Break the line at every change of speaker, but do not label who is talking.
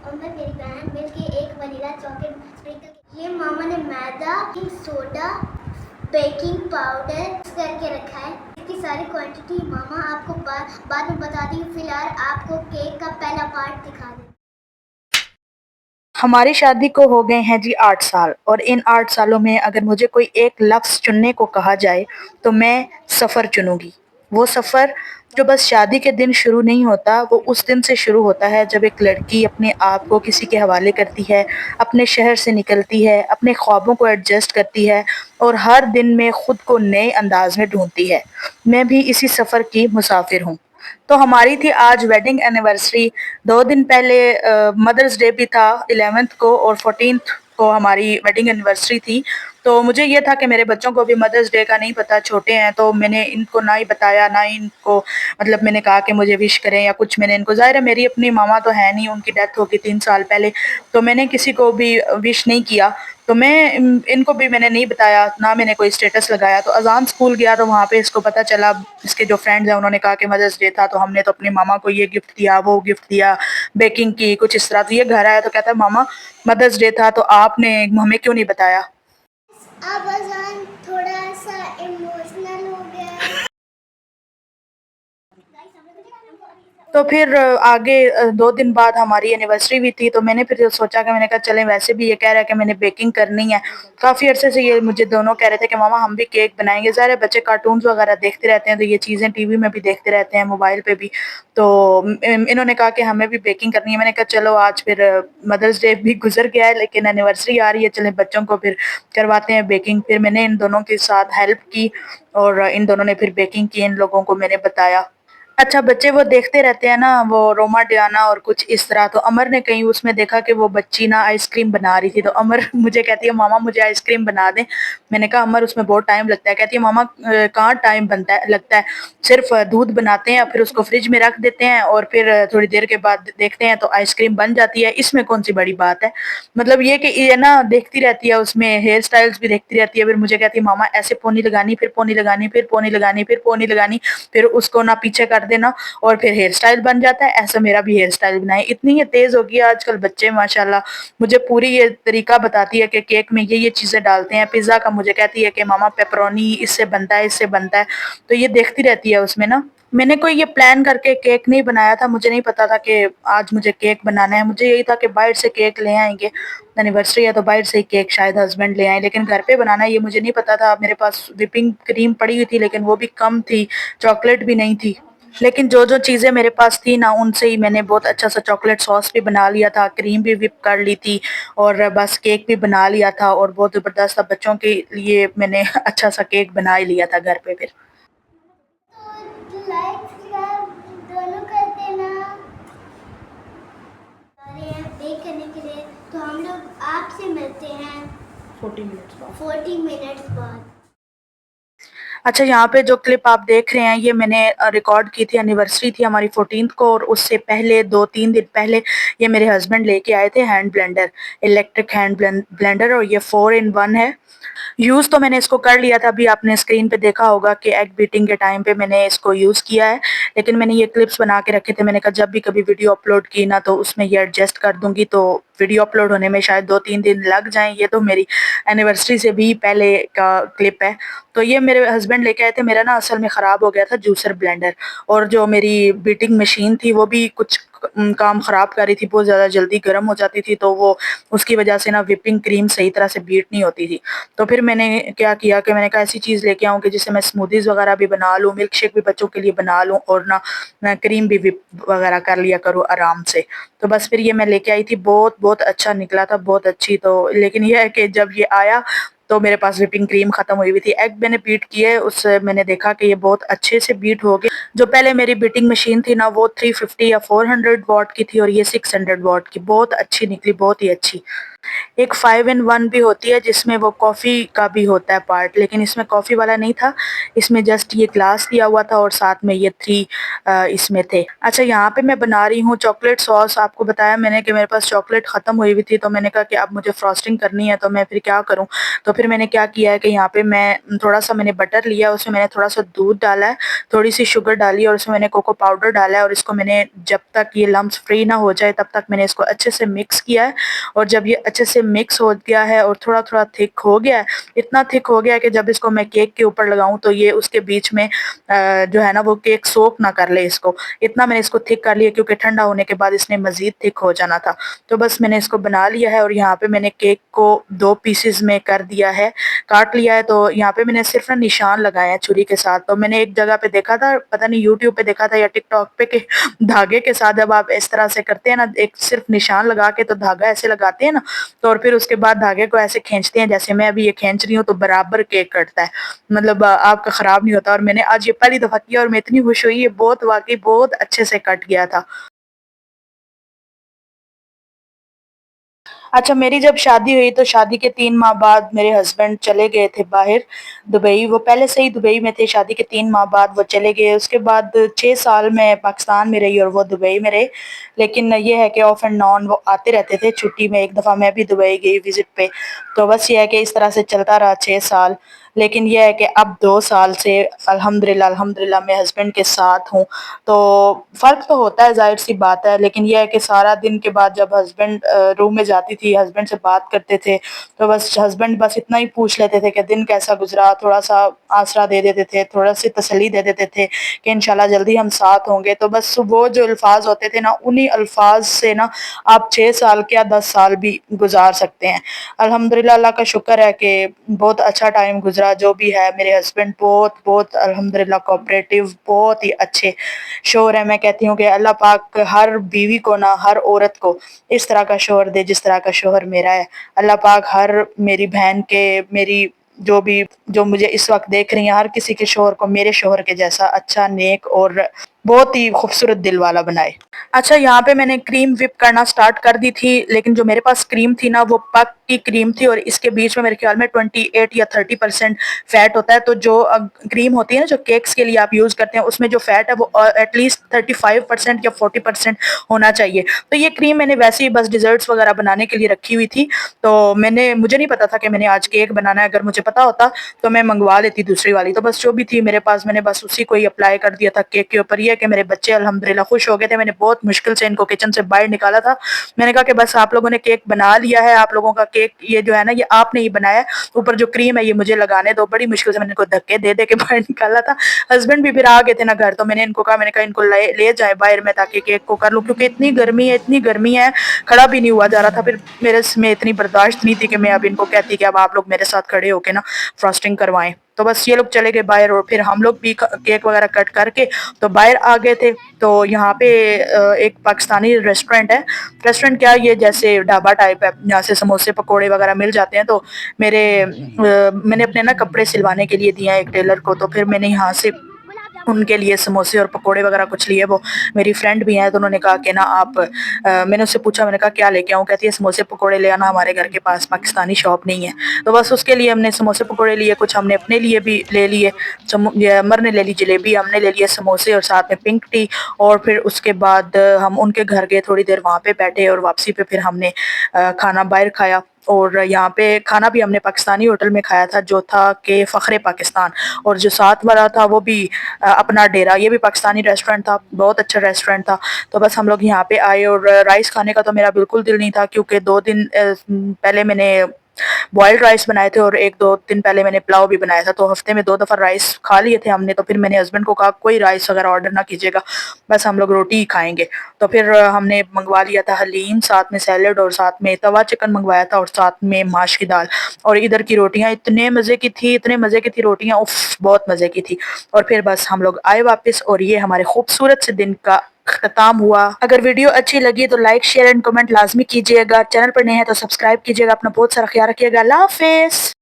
और मैं मेरी बहन मिलके एक वनीला चॉकलेट स्प्रिंकल। ये मामा ने मैदा, सोडा, बेकिंग पाउडर मिक्स करके रखा है। इसकी सारी क्वांटिटी मामा आपको बाद में बता दी। फिलहाल आपको केक का पहला पार्ट दिखा दें।
हमारी शादी को हो गए हैं जी 8 साल, और इन 8 सालों में अगर मुझे कोई एक लफ्ज़ चुनने को कहा जाए तो मैं सफ़र चुनूँगी। वो सफ़र जो बस शादी के दिन शुरू नहीं होता, वो उस दिन से शुरू होता है जब एक लड़की अपने आप को किसी के हवाले करती है, अपने शहर से निकलती है, अपने ख्वाबों को एडजस्ट करती है और हर दिन में खुद को नए अंदाज़ में ढूँढती है। मैं भी इसी सफ़र की मुसाफ़िर हूँ। तो हमारी थी आज वेडिंग एनिवर्सरी। 2 दिन पहले मदर्स डे भी था 11th को, और 14th को हमारी वेडिंग एनिवर्सरी थी। तो मुझे ये था कि मेरे बच्चों को भी मदर्स डे का नहीं पता, छोटे हैं, तो मैंने इनको ना ही बताया, ना ही इनको मतलब मैंने कहा कि मुझे विश करें या कुछ। मैंने इनको, ज़ाहिर है मेरी अपनी मामा तो है नहीं, उनकी डेथ हो गई 3 साल पहले, तो मैंने किसी को भी विश नहीं किया। तो मैं इनको भी मैंने नहीं बताया, ना मैंने कोई स्टेटस लगाया। तो अज़ान स्कूल गया तो वहाँ पे इसको पता चला, इसके जो फ्रेंड्स हैं उन्होंने कहा कि मदर्स डे था, तो हमने तो अपनी मामा को ये गिफ्ट दिया, वो गिफ्ट दिया, बेकिंग की, कुछ इस तरह। तो ये घर आया तो कहता है मामा मदर्स डे था तो आपने हमें क्यों नहीं बताया।
अब अजान थोड़ा सा इमोशनल हो गया है।
तो फिर आगे 2 दिन बाद हमारी एनिवर्सरी भी थी, तो मैंने फिर सोचा कि मैंने कहा चलें, वैसे भी ये कह रहा है कि मैंने बेकिंग करनी है। काफ़ी अरसे से ये मुझे दोनों कह रहे थे कि मामा हम भी केक बनाएँगे। ज़ाहिर है बच्चे कार्टून्स वगैरह देखते रहते हैं, तो ये चीज़ें टीवी में भी देखते रहते हैं, मोबाइल पे भी। तो इन्होंने कहा कि हमें भी बेकिंग करनी है। मैंने कहा चलो आज फिर मदर्स डे भी गुज़र गया है, लेकिन एनिवर्सरी आ रही है, चलें बच्चों को फिर करवाते हैं बेकिंग। फिर मैंने इन दोनों के साथ हेल्प की और इन दोनों ने फिर बेकिंग की, इन लोगों को मैंने बताया। अच्छा, बच्चे वो देखते रहते हैं ना, वो रोमा डियाना और कुछ इस तरह। तो अमर ने कहीं उसमें देखा कि वो बच्ची ना आइसक्रीम बना रही थी, तो अमर मुझे कहती है मामा मुझे आइसक्रीम बना दें। मैंने कहा अमर उसमें बहुत टाइम लगता है। कहती है मामा कहाँ टाइम बनता है लगता है, सिर्फ दूध बनाते हैं, फिर उसको फ्रिज में रख देते हैं और फिर थोड़ी देर के बाद देखते हैं तो आइसक्रीम बन जाती है, इसमें कौन सी बड़ी बात है। मतलब ये कि ये ना देखती रहती है, उसमें हेयर स्टाइल्स भी देखती रहती है। फिर मुझे कहती है मामा ऐसे पोनी लगानी, फिर पोनी लगानी, फिर पोनी लगानी, फिर पोनी लगानी, फिर उसको ना पीछे कर देना और फिर हेयर स्टाइल बन जाता है। ऐसा मेरा भी हेयर स्टाइल बनाए। इतनी ये तेज हो गई है आजकल बच्चे माशाल्लाह। मुझे पूरी ये तरीका बताती है कि केक में ये चीजें डालते हैं। पिज्जा का मुझे कहती है कि मामा पेपरोनी इससे बनता है, इससे बनता है। तो ये देखती रहती है उसमें ना। मैंने कोई ये प्लान करके केक नहीं बनाया था, मुझे नहीं पता था कि आज मुझे केक बनाना है। मुझे यही था कि बाहर से केक ले आएंगे, एनिवर्सरी है तो बाहर से ही केक शायद हस्बैंड ले आए, लेकिन घर पे बनाना है ये मुझे नहीं पता था। मेरे पास व्हिपिंग क्रीम पड़ी हुई थी लेकिन वो भी कम थी, चॉकलेट भी नहीं थी। लेकिन जो चीज़ें मेरे पास थी ना, उनसे ही मैंने बहुत अच्छा सा चॉकलेट सॉस भी बना लिया था, क्रीम भी व्हिप कर ली थी और बस केक भी बना लिया था, और बहुत ज़बरदस्त था। बच्चों के लिए मैंने अच्छा सा केक बना ही लिया था घर पे फिर।
तो लाइक दोनों कर देना। बेक करने के लिए तो हम लोग आपसे मिलते हैं 40 मिनट्स बाद।
अच्छा, यहाँ पे जो क्लिप आप देख रहे हैं ये मैंने रिकॉर्ड की थी, एनिवर्सरी थी हमारी 14th को, और उससे पहले 2-3 दिन पहले ये मेरे हस्बैंड लेके आए थे hand blender, electric hand blender, और ये 4 in 1 है। यूज़ तो मैंने इसको कर लिया था, अभी आपने स्क्रीन पे देखा होगा कि एग बीटिंग के टाइम पे मैंने इसको यूज़ किया है, लेकिन मैंने ये क्लिप्स बना के रखे थे। मैंने कहा जब भी कभी वीडियो अपलोड की ना तो उसमें ये एडजस्ट कर दूंगी, तो वीडियो अपलोड होने में शायद 2-3 दिन लग जाएं। ये तो मेरी एनिवर्सरी से भी पहले का क्लिप है। तो ये मेरे हस्बैंड लेके आए थे। मेरा ना असल में ख़राब हो गया था जूसर ब्लेंडर, और जो मेरी बीटिंग मशीन थी वो भी कुछ काम ख़राब कर रही थी, बहुत ज़्यादा जल्दी गर्म हो जाती थी, तो वो उसकी वजह से ना व्हिपिंग क्रीम सही तरह से बीट नहीं होती थी। तो फिर मैंने क्या किया कि मैंने कहा ऐसी चीज़ लेके आऊँ कि जिससे मैं स्मूदीज़ वगैरह भी बना लूँ, मिल्क शेक भी बच्चों के लिए बना लूँ, और ना मैं क्रीम भी व्हिप वगैरह कर लिया करूँ आराम से। तो बस फिर ये मैं लेके आई थी, बहुत बहुत अच्छा निकला था, बहुत अच्छी। तो लेकिन ये है कि जब ये आया तो मेरे पास व्हिपिंग क्रीम खत्म हुई हुई थी। एग मैंने बीट किए, उससे मैंने देखा कि ये बहुत अच्छे से बीट हो गए। जो पहले मेरी बीटिंग मशीन थी ना वो 350 या 400 वॉट की थी, और ये 600 वॉट की, बहुत अच्छी निकली, बहुत ही अच्छी। एक 5 इन 1 भी होती है जिसमें वो कॉफ़ी का भी होता है पार्ट, लेकिन इसमें कॉफ़ी वाला नहीं था, इसमें जस्ट ये ग्लास दिया हुआ था और साथ में ये 3 इसमें थे। अच्छा, यहाँ पे मैं बना रही हूँ चॉकलेट सॉस। आपको बताया मैंने कि मेरे पास चॉकलेट ख़त्म हुई हुई थी, तो मैंने कहा कि अब मुझे फ्रॉस्टिंग करनी है, तो मैं फिर क्या करूँ? तो फिर मैंने क्या किया है कि यहाँ पे मैं थोड़ा-सा मैंने बटर लिया, उसमें मैंने थोड़ा-सा दूध डाला है, थोड़ी-सी शुगर डाली और उसमें मैंने कोको पाउडर डाला है और इसको मैंने जब तक ये लम्प्स फ्री ना हो जाए तब तक मैंने इसको अच्छे से मिक्स किया है। और जब ये अच्छे से मिक्स हो गया है और थोड़ा-थोड़ा थिक हो गया है, इतना थिक हो गया है कि जब इसको मैं केक के ऊपर लगाऊँ तो ये उसके बीच में जो है ना वो केक सोक ना कर ले इसको। इतना मैंने इसको थिक कर लिया क्योंकि ठंडा होने के बाद इसने मज़ीद थिक हो जाना था। तो बस मैंने इसको बना लिया है और यहाँ पे मैंने केक को 2 पीसेज़ में कर दिया है, काट लिया है। तो यहाँ पे मैंने सिर्फ़ ना निशान लगाए हैं छुरी के साथ। तो मैंने एक जगह पे देखा था, पता नहीं यूट्यूब पे देखा था या टिकटॉक पे, कि धागे के साथ जब आप इस तरह से करते हैं ना, एक सिर्फ़ निशान लगा के तो धागा ऐसे लगाते हैं ना, तो और फिर उसके बाद धागे को ऐसे खींचते हैं, जैसे मैं अभी ये खींच रही हूँ, तो बराबर केक कटता है। मतलब आपका ख़राब नहीं होता। और मैंने आज ये पहली दफ़ा किया और मैं इतनी खुश हुई, ये बहुत वाक़ई बहुत अच्छे से कट गया था। अच्छा, मेरी जब शादी हुई तो शादी के 3 माह बाद मेरे हस्बैंड चले गए थे बाहर दुबई। वो पहले से ही दुबई में थे, शादी के 3 माह बाद वो चले गए। उसके बाद 6 साल मैं पाकिस्तान में रही और वो दुबई में रहे। लेकिन ये है कि ऑफ एंड ऑन वो आते रहते थे छुट्टी में। एक दफ़ा मैं भी दुबई गई विज़िट पे। तो बस ये है कि इस तरह से चलता रहा 6 साल। लेकिन ये है कि अब 2 साल से अल्हम्दुलिल्लाह अल्हम्दुलिल्लाह मैं हस्बैंड के साथ हूँ। तो फ़र्क तो होता है, ज़ाहिर-सी बात है, लेकिन ये है कि सारा दिन के बाद जब हस्बैंड रूम में जाती थी, हस्बैंड से बात करते थे, तो बस हस्बैंड बस इतना ही पूछ लेते थे कि दिन कैसा गुज़रा, थोड़ा-सा आसरा दे देते थे, थोड़ा-सी तसल्ली दे देते थे कि इंशाल्लाह जल्दी हम साथ होंगे। तो बस वो जो अल्फ़ाज़ होते थे ना, उन्हीं अल्फ़ाज़ से ना आप 6 साल क्या 10 साल भी गुज़ार सकते हैं। अल्हम्दुलिल्लाह, अल्लाह का शुक्र है कि बहुत अच्छा टाइम गुज़रा जो भी है। मेरे हस्बैंड बहुत अल्हम्दुलिल्लाह कोऑपरेटिव, बहुत ही अच्छे शौहर हैं। मैं कहती हूँ कि अल्लाह पाक हर बीवी को ना, हर औरत को इस तरह का शौहर दे जिस तरह का शौहर मेरा है। अल्लाह पाक हर मेरी बहन के, मेरी जो मुझे इस वक़्त देख रही हैं, हर किसी के शौहर को मेरे शौहर के जैसा अच्छा, नेक और बहुत ही खूबसूरत दिल वाला बनाए। अच्छा, यहाँ पे मैंने क्रीम व्हिप करना स्टार्ट कर दी थी, लेकिन जो मेरे पास क्रीम थी ना वो पक की क्रीम थी और इसके बीच में मेरे ख्याल में 28 या 30% फैट होता है। तो जो क्रीम होती है ना जो केक्स के लिए आप यूज़ करते हैं, उसमें जो फैट है वो एटलीस्ट 35% या 40% होना चाहिए। तो ये क्रीम मैंने वैसे ही बस डिज़र्ट्स वगैरह बनाने के लिए रखी हुई थी। तो मुझे नहीं पता था कि मैंने आज केक बनाना है। अगर मुझे पता होता तो मैं मँगवा लेती दूसरी वाली। तो बस जो भी थी मेरे पास, मैंने बस उसी को ही अप्लाई कर दिया था केक के ऊपर। ये है कि मेरे बच्चे अल्हम्दुलिल्लाह खुश हो गए थे। मैंने बहुत मुश्किल से इनको किचन से बाहर निकाला था। मैंने कहा कि बस आप लोगों ने केक बना लिया है, आप लोगों का केक ये जो है ना ये आपने ही बनाया है, ऊपर जो क्रीम है ये मुझे लगाने दो। बड़ी मुश्किल से मैंने इनको धक्के दे के बाहर निकाला था। हस्बैंड भी फिर आ गए थे ना घर, तो मैंने इनको कहा, मैंने कहा इनको ले जाएँ बाहर में ताकि केक को कर लूँ, क्योंकि इतनी गर्मी है, खड़ा भी नहीं हुआ जा रहा था। फिर मेरे में इतनी बर्दाश्त नहीं थी कि मैं अब इनको कहती कि अब आप लोग मेरे साथ खड़े होके ना फ्रॉस्टिंग करवाएँ। तो बस ये लोग चले गए बाहर और फिर हम लोग भी केक वगैरह कट करके तो बाहर आ गए थे। तो यहाँ पे एक पाकिस्तानी रेस्टोरेंट है। रेस्टोरेंट क्या, ये जैसे ढाबा टाइप है, यहाँ से समोसे पकोड़े वगैरह मिल जाते हैं। तो मैंने अपने ना कपड़े सिलवाने के लिए दिए हैं एक टेलर को, तो फिर मैंने यहाँ से उनके लिए समोसे और पकोड़े वगैरह कुछ लिए। वो मेरी फ्रेंड भी हैं, तो उन्होंने कहा कि ना आप मैंने उससे पूछा, मैंने कहा क्या लेके आऊँ? कहती है समोसे पकोड़े ले आना, हमारे घर के पास पाकिस्तानी शॉप नहीं है। तो बस उसके लिए हमने समोसे पकोड़े लिए, कुछ हमने अपने लिए भी ले लिए। ये अमर ने ले ली जलेबी, हमने ले लिए समोसे और साथ में पिंक टी। और फिर उसके बाद हम उनके घर गए, थोड़ी देर वहाँ पे बैठे और वापसी पे फिर हमने खाना बाहर खाया। और यहाँ पे खाना भी हमने पाकिस्तानी होटल में खाया था जो था कि फ़ख्रे पाकिस्तान। और जो साथ वाला था वो भी अपना डेरा, ये भी पाकिस्तानी रेस्टोरेंट था, बहुत अच्छा रेस्टोरेंट था। तो बस हम लोग यहाँ पे आए और राइस खाने का तो मेरा बिल्कुल दिल नहीं था, क्योंकि 2 दिन पहले मैंने बॉइल्ड राइस बनाए थे और 1-2 दिन पहले मैंने पुलाव भी बनाया था। तो हफ्ते में 2 दफ़ा राइस खा लिए थे हमने। तो फिर मैंने हस्बैंड को कहा कोई राइस वगैरह ऑर्डर ना कीजिएगा, बस हम लोग रोटी ही खाएँगे। तो फिर हमने मँगवा लिया था हलीम, साथ में सैलेड और साथ में तवा चिकन मँगवाया था और साथ में माश की दाल। और इधर की रोटियाँ इतने मज़े की थी, इतने मज़े की थी रोटियाँ, उफ़! बहुत मज़े की थी। और फिर बस हम लोग आए वापस और ये हमारे खूबसूरत से दिन का ख़त्म हुआ। अगर वीडियो अच्छी लगी तो लाइक, शेयर एंड कमेंट लाज़मी कीजिएगा। चैनल पर नए हैं तो सब्सक्राइब कीजिएगा। अपना बहुत सारा ख़्याल रखिएगा। अल्लाह हाफ़िज़।